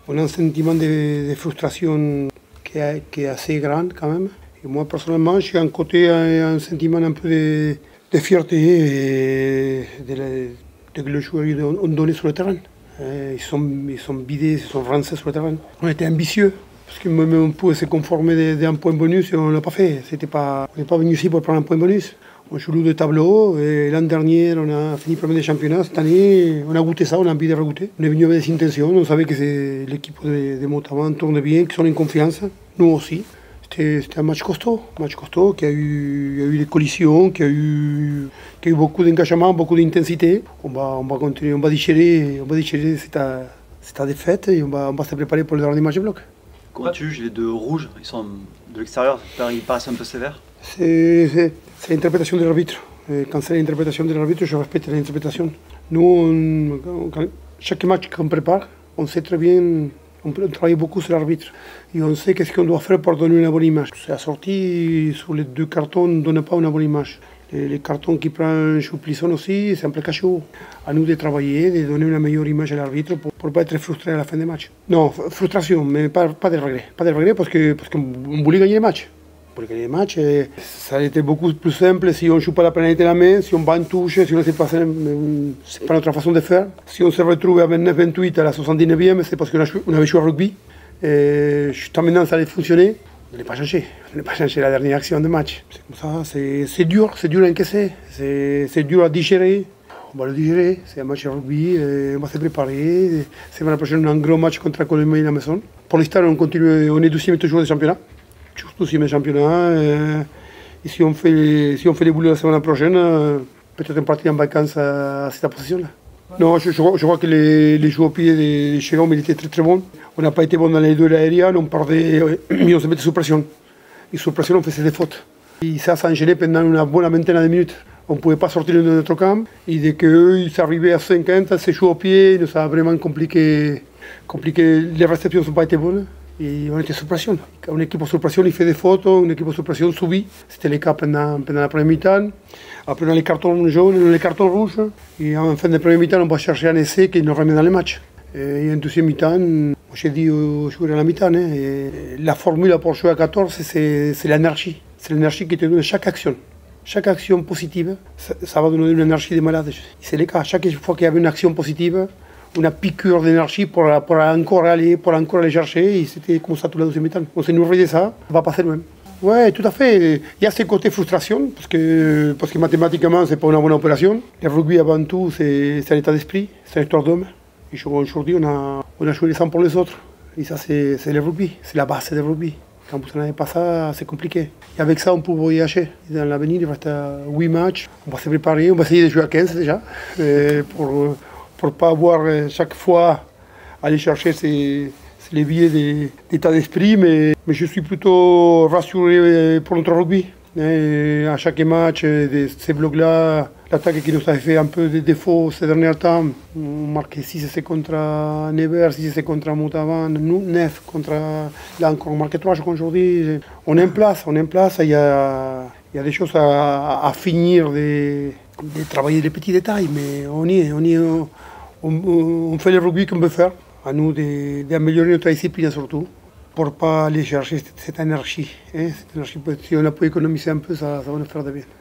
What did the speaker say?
On a un sentiment de frustration qui est assez grand quand même. Et moi personnellement, j'ai un côté, un sentiment un peu de fierté et de que les joueurs ont donné sur le terrain. Ils sont bidés, ils sont rincés sur le terrain. On était ambitieux. Parce que même on pouvait se conformer d'un point bonus et on ne l'a pas fait. On n'est pas venu ici pour prendre un point bonus. On joue de tableau et l'an dernier on a fini premier des championnats. Cette année on a goûté ça, on a envie de regoûter. On est venu avec des intentions, on savait que l'équipe de Montauban tourne bien, qu'ils sont en confiance, nous aussi. C'était un match costaud, qu'il y a eu des collisions, qu'il y a eu beaucoup d'engagement, beaucoup d'intensité. On va continuer, on va digérer cette défaite et on va se préparer pour le dernier match de bloc. Comment tu juges les deux rouges? Ils sont de l'extérieur, ils paraissent un peu sévères. C'est l'interprétation de l'arbitre. Quand c'est l'interprétation de l'arbitre, je respecte l'interprétation. Nous, chaque match qu'on prépare, on sait très bien, on travaille beaucoup sur l'arbitre. Et on sait qu'est-ce qu'on doit faire pour donner une bonne image. C'est assorti sur les deux cartons, ne donne pas une bonne image. Les cartons qui prend Chouplisson aussi, c'est un peu cachot. À nous de travailler, de donner une meilleure image à l'arbitre pour ne pas être frustré à la fin des matchs. Non, frustration, mais pas de regret. Pas de regret parce qu'on voulait gagner les matchs. Pour gagner les matchs, ça a été beaucoup plus simple si on ne joue pas la pénalité de la main, si on va en touche, si on ne sait pas, c'est pas notre façon de faire. Si on se retrouve à 29-28 à la 79e, c'est parce qu'on avait joué au rugby. Et jusqu'à maintenant, ça allait fonctionner. On ne l'a pas changé la dernière action de match. C'est comme ça, c'est dur à encaisser, c'est dur à digérer. On va le digérer, c'est un match de rugby, on va se préparer. C'est la prochaine un gros match contre Colombier à la maison. Pour l'instant, on continue, on est 12e toujours du championnat. Juste 12e championnat. Et si on fait les boulots la semaine prochaine, peut-être on partira en vacances à cette position-là. Non, je crois que les joueurs au pied de Jérôme, il était très très bon. On n'a pas été bon dans les duels aériens, on se mettait sous pression. Et sous pression, on faisait des fautes. Et ça enchaînait pendant une bonne vingtaine de minutes. On ne pouvait pas sortir de notre camp. Et dès qu'eux, ils arrivaient à 50, ces joueurs au pied, ça a vraiment compliqué. Les réceptions n'ont pas été bonnes. Et on était sous pression. Une équipe sous pression, il fait des fautes, une équipe sous pression subit. C'était le cas pendant la première mi-temps. Après, on a les cartons jaunes, les cartons rouges. Et en fin de première mi-temps, on va chercher un essai qui nous remet dans le match. Et en deuxième mi-temps, j'ai dit aux joueurs à la mi-temps, la formule pour jouer à 14, c'est l'énergie. C'est l'énergie qui te donne chaque action. Chaque action positive, ça va donner une énergie de malade. C'est le cas. Chaque fois qu'il y avait une action positive, une piqûre d'énergie pour encore aller chercher. Et c'était comme ça toute la deuxième mi-temps. On s'est nourri de ça, on va passer le même. Oui, tout à fait. Il y a ce côté frustration, parce que mathématiquement, ce n'est pas une bonne opération. Le rugby, avant tout, c'est un état d'esprit, c'est une histoire d'homme. Et aujourd'hui, on a joué les uns pour les autres. Et ça, c'est le rugby, c'est la base du rugby. Quand vous n'avez pas ça, c'est compliqué. Et avec ça, on peut voyager. Dans l'avenir, il reste 8 matchs. On va se préparer, on va essayer de jouer à 15 déjà, pour ne pas avoir chaque fois aller chercher les billets d'état d'esprit. Mais je suis plutôt rassuré pour notre rugby. Et à chaque match de ces blocs-là, l'attaque qui nous a fait un peu de défaut ces derniers temps, on marquait 6 essais contre Nevers, 6 essais contre Montauban, 9 contre... Là encore, on marquait 3 aujourd'hui. On est en place, il y a des choses à finir, de travailler les petits détails, mais on fait le rugby qu'on peut faire. À nous d'améliorer notre discipline surtout, pour ne pas aller chercher cette énergie. Cette énergie, si on a pu économiser un peu, ça va nous faire de bien.